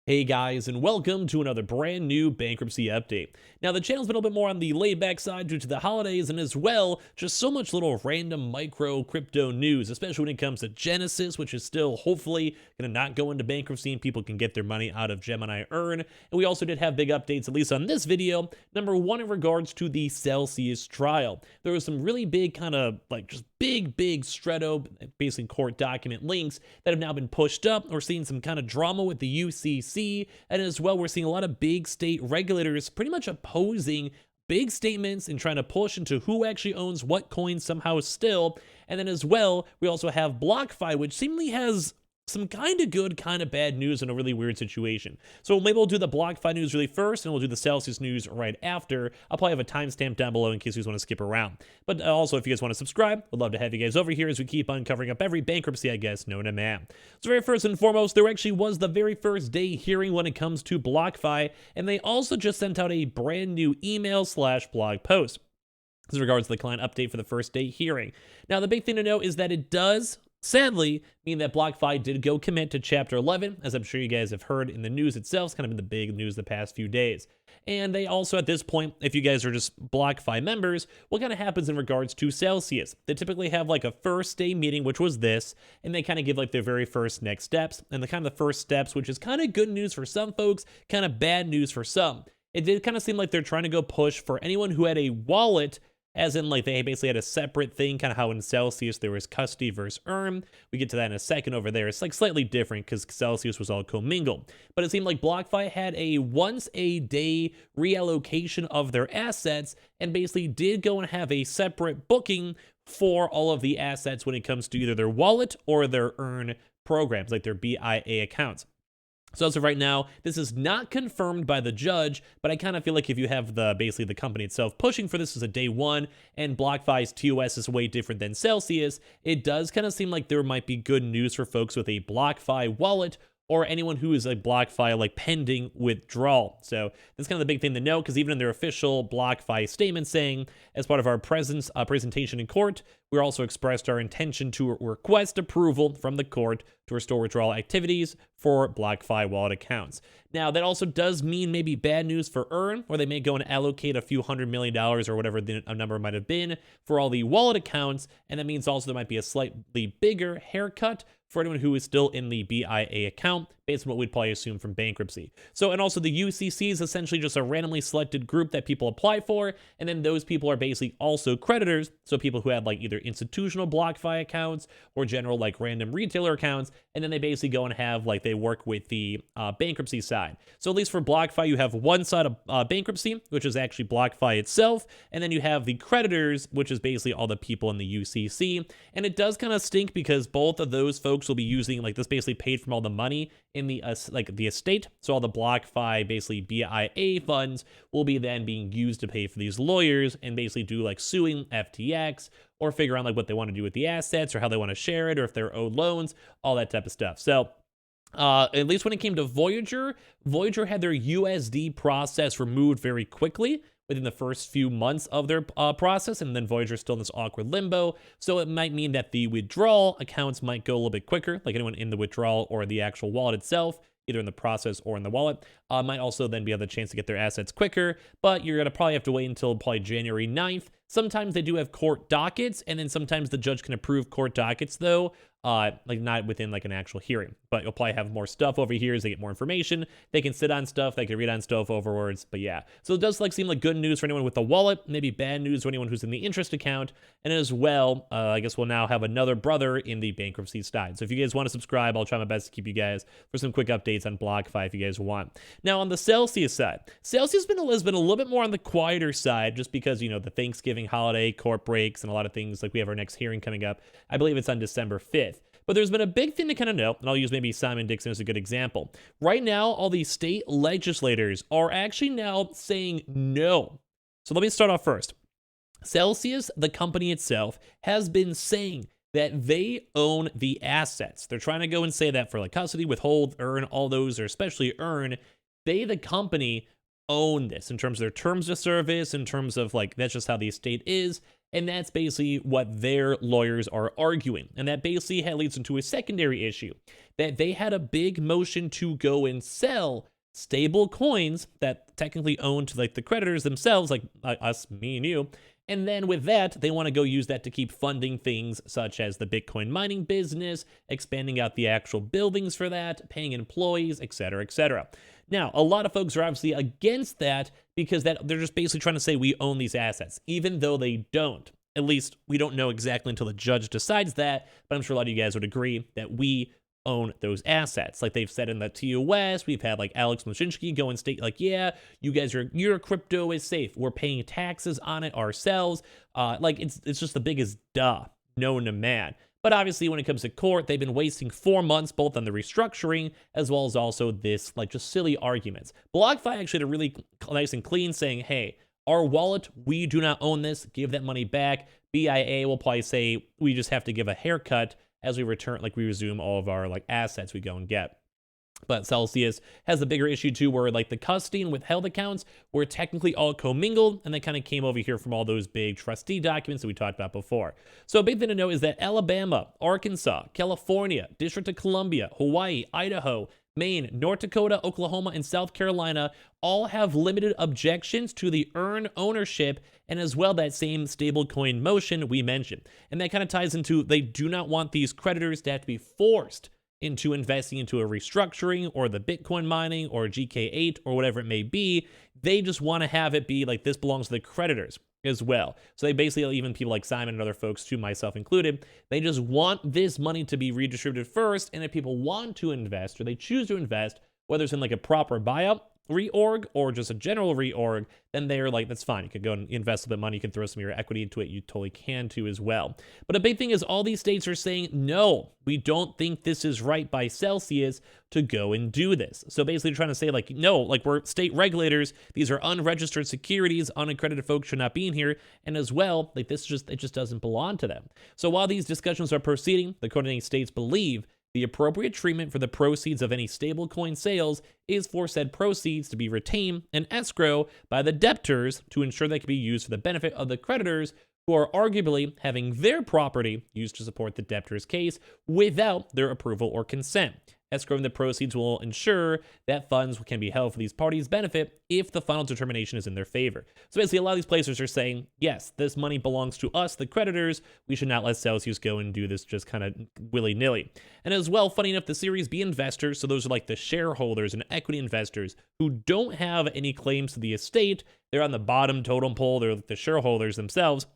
Hey guys, and welcome to another brand new bankruptcy update. Now, the channel's been a little bit more on the laid back side due to the holidays, and as well, just so much little random micro crypto news, especially when it comes to Genesis, which is still hopefully going to not go into bankruptcy and people can get their money out of Gemini Earn. And we also did have big updates, at least on this video. Number one, in regards to the Celsius trial, there was some really big kind of like just big Stretto, basically court document links that have now been pushed up. We're seeing some kind of drama with the UCC, and as well, we're seeing a lot of big state regulators pretty much opposing big statements and trying to push into who actually owns what coins somehow still. And then as well, we also have BlockFi, which seemingly has some kind of good, kind of bad news in a really weird situation. So maybe we'll do the BlockFi news really first, and we'll do the Celsius news right after. I'll probably have a timestamp down below in case you guys want to skip around. But also, if you guys want to subscribe, I'd love to have you guys over here as we keep on covering up every bankruptcy, I guess, known to man. So very first and foremost, there actually was the very first day hearing when it comes to BlockFi, and they also just sent out a brand new email/blog post as regards to the client update for the first day hearing. Now, the big thing to note is that it does sadly mean that BlockFi did go commit to Chapter 11, as I'm sure you guys have heard in the news itself. It's kind of been the big news the past few days. And they also, at this point, if you guys are just BlockFi members, what kind of happens in regards to Celsius? They typically have like a first day meeting, which was this, and they kind of give like their very first next steps. And the kind of the first steps, which is kind of good news for some folks, kind of bad news for some. It did kind of seem like they're trying to go push for anyone who had a wallet, as in, like, they basically had a separate thing, kind of how in Celsius there was custody versus earn. We get to that in a second over there. It's like slightly different because Celsius was all commingled. But it seemed like BlockFi had a once-a-day reallocation of their assets and basically did go and have a separate booking for all of the assets when it comes to either their wallet or their earn programs, like their BIA accounts. So as of right now, this is not confirmed by the judge, but I kind of feel like if you have basically the company itself pushing for this as a day one, and BlockFi's TOS is way different than Celsius, it does kind of seem like there might be good news for folks with a BlockFi wallet or anyone who is a BlockFi like pending withdrawal. So that's kind of the big thing to know, because even in their official BlockFi statement saying, as part of our presentation in court, we also expressed our intention to request approval from the court to restore withdrawal activities for BlockFi wallet accounts. Now, that also does mean maybe bad news for Earn, where they may go and allocate a few $100 million or whatever the number might have been for all the wallet accounts, and that means also there might be a slightly bigger haircut for anyone who is still in the BIA account, based on what we'd probably assume from bankruptcy. So, and also the UCC is essentially just a randomly selected group that people apply for, and then those people are basically also creditors, so people who had like either institutional BlockFi accounts or general like random retailer accounts, and then they basically go and have like they work with the bankruptcy side. So at least for BlockFi, you have one side of bankruptcy, which is actually BlockFi itself, and then you have the creditors, which is basically all the people in the UCC. And it does kind of stink because both of those folks will be using like this basically paid from all the money in the like the estate. So all the BlockFi basically BIA funds will be then being used to pay for these lawyers and basically do like suing FTX or figure out like what they want to do with the assets or how they want to share it or if they're owed loans, all that type of stuff. So at least when it came to Voyager had their USD process removed very quickly within the first few months of their process, and then Voyager's still in this awkward limbo. So it might mean that the withdrawal accounts might go a little bit quicker, like anyone in the withdrawal or the actual wallet itself, either in the process or in the wallet, might also then be able the chance to get their assets quicker, but you're going to probably have to wait until probably January 9th. Sometimes they do have court dockets, and then sometimes the judge can approve court dockets, though, like not within like an actual hearing. But you'll probably have more stuff over here as they get more information. They can sit on stuff, they can read on stuff overwards, but yeah. So it does like seem like good news for anyone with a wallet, maybe bad news for anyone who's in the interest account, and as well, I guess we'll now have another brother in the bankruptcy side. So if you guys want to subscribe, I'll try my best to keep you guys for some quick updates on BlockFi if you guys want. Now on the Celsius side, Celsius has been a little bit more on the quieter side, just because, you know, the Thanksgiving holiday, court breaks, and a lot of things, like we have our next hearing coming up. I believe it's on December 5th. But there's been a big thing to kind of know, and I'll use maybe Simon Dixon as a good example. Right now, all these state legislators are actually now saying no. So let me start off first. Celsius, the company itself, has been saying that they own the assets. They're trying to go and say that for like custody, withhold, earn, all those, or especially earn. They, the company, own this in terms of their terms of service, in terms of like, that's just how the estate is. And that's basically what their lawyers are arguing. And that basically leads into a secondary issue, that they had a big motion to go and sell stable coins that technically own to like the creditors themselves, like us, me and you. And then with that, they want to go use that to keep funding things such as the Bitcoin mining business, expanding out the actual buildings for that, paying employees, etc., etc. Now, a lot of folks are obviously against that because that they're just basically trying to say we own these assets, even though they don't. At least we don't know exactly until the judge decides that, but I'm sure a lot of you guys would agree that we own those assets. Like they've said in the TOS, we've had like Alex Mashinsky go and state like, yeah, you guys your crypto is safe. We're paying taxes on it ourselves. Like it's just the biggest duh known to man. But obviously when it comes to court, they've been wasting 4 months both on the restructuring as well as also this like just silly arguments. BlockFi actually had a really nice and clean saying, hey, our wallet, we do not own this. Give that money back. BIA will probably say we just have to give a haircut as we return, like we resume all of our like assets we go and get. But Celsius has a bigger issue too, where like the custody and withheld accounts were technically all commingled, and they kind of came over here from all those big trustee documents that we talked about before. So a big thing to know is that Alabama, Arkansas, California, District of Columbia, Hawaii, Idaho, Maine, North Dakota, Oklahoma, and South Carolina all have limited objections to the earn ownership and as well that same stablecoin motion we mentioned. And that kind of ties into they do not want these creditors to have to be forced into investing into a restructuring or the Bitcoin mining or GK8 or whatever it may be. They just want to have it be like this belongs to the creditors as well. So they basically, even people like Simon and other folks too, myself included, they just want this money to be redistributed first. And if people want to invest or they choose to invest, whether it's in like a proper buyout, reorg, or just a general reorg, then they're like, that's fine. You could go and invest a bit of money. You can throw some of your equity into it. You totally can too as well. But a big thing is all these states are saying, no, we don't think this is right by Celsius to go and do this. So basically trying to say like, no, like we're state regulators. These are unregistered securities. Unaccredited folks should not be in here. And as well, like this just, it just doesn't belong to them. So while these discussions are proceeding, the coordinating states believe the appropriate treatment for the proceeds of any stablecoin sales is for said proceeds to be retained and escrow by the debtors to ensure they can be used for the benefit of the creditors who are arguably having their property used to support the debtor's case without their approval or consent. Escrowing the proceeds will ensure that funds can be held for these parties' benefit if the final determination is in their favor. So basically, a lot of these placers are saying, yes, this money belongs to us, the creditors. We should not let Celsius go and do this just kind of willy-nilly. And as well, funny enough, the Series B investors, so those are like the shareholders and equity investors who don't have any claims to the estate. They're on the bottom totem pole. They're the shareholders themselves.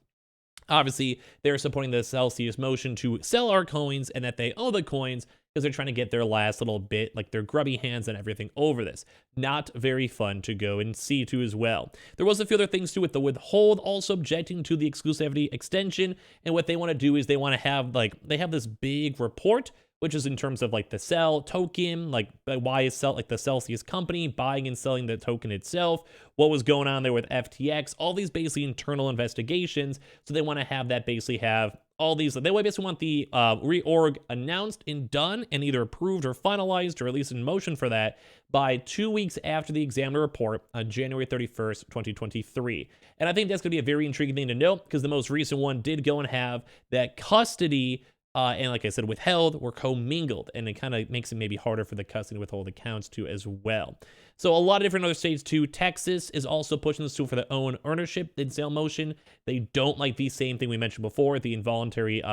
Obviously, they're supporting the Celsius motion to sell our coins and that they owe the coins because they're trying to get their last little bit, like their grubby hands and everything over this. Not very fun to go and see to as well. There was a few other things too with the withhold, also objecting to the exclusivity extension. And what they want to do is they want to have they have this big report, which is in terms of like the Cell token, like why is like the Celsius company buying and selling the token itself, what was going on there with FTX, all these basically internal investigations. So they want to have that basically have all these, they basically want the reorg announced and done and either approved or finalized or at least in motion for that by 2 weeks after the examiner report on January 31st, 2023. And I think that's going to be a very intriguing thing to note because the most recent one did go and have that custody and like I said, withheld were commingled, and it kind of makes it maybe harder for the custody and withhold accounts too as well. So a lot of different other states too. Texas is also pushing this tool for their own ownership and sale motion. They don't like the same thing we mentioned before, the involuntary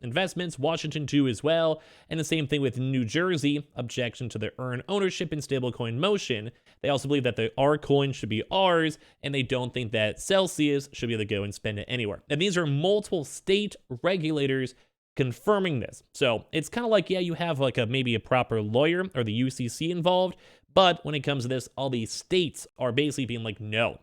investments. Washington too as well, and the same thing with New Jersey, objection to their earn ownership and stablecoin motion. They also believe that our coin should be ours, and they don't think that Celsius should be able to go and spend it anywhere. And these are multiple state regulators confirming this. So it's kind of like, yeah, you have like maybe a proper lawyer or the UCC involved, but when it comes to this, all these states are basically being like, no,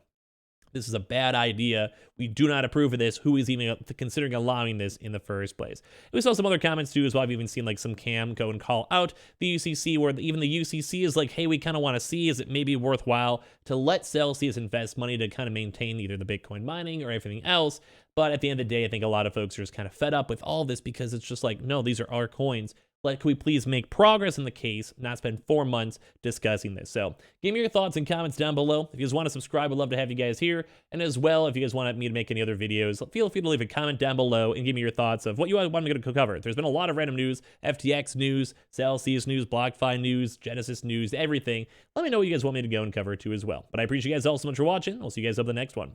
this is a bad idea. We do not approve of this. Who is even considering allowing this in the first place? We saw some other comments too as well. I've even seen like some cam go and call out the UCC, where even the UCC is like, hey, we kind of want to see, is it maybe worthwhile to let Celsius invest money to kind of maintain either the Bitcoin mining or everything else? But at the end of the day, I think a lot of folks are just kind of fed up with all this because it's just like, no, these are our coins. Like, can we please make progress in the case, not spend 4 months discussing this? So give me your thoughts and comments down below. If you guys want to subscribe, I'd love to have you guys here. And as well, if you guys want me to make any other videos, feel free to leave a comment down below and give me your thoughts of what you want me to cover. There's been a lot of random news, FTX news, Celsius news, BlockFi news, Genesis news, everything. Let me know what you guys want me to go and cover too as well. But I appreciate you guys all so much for watching. I'll see you guys up in the next one.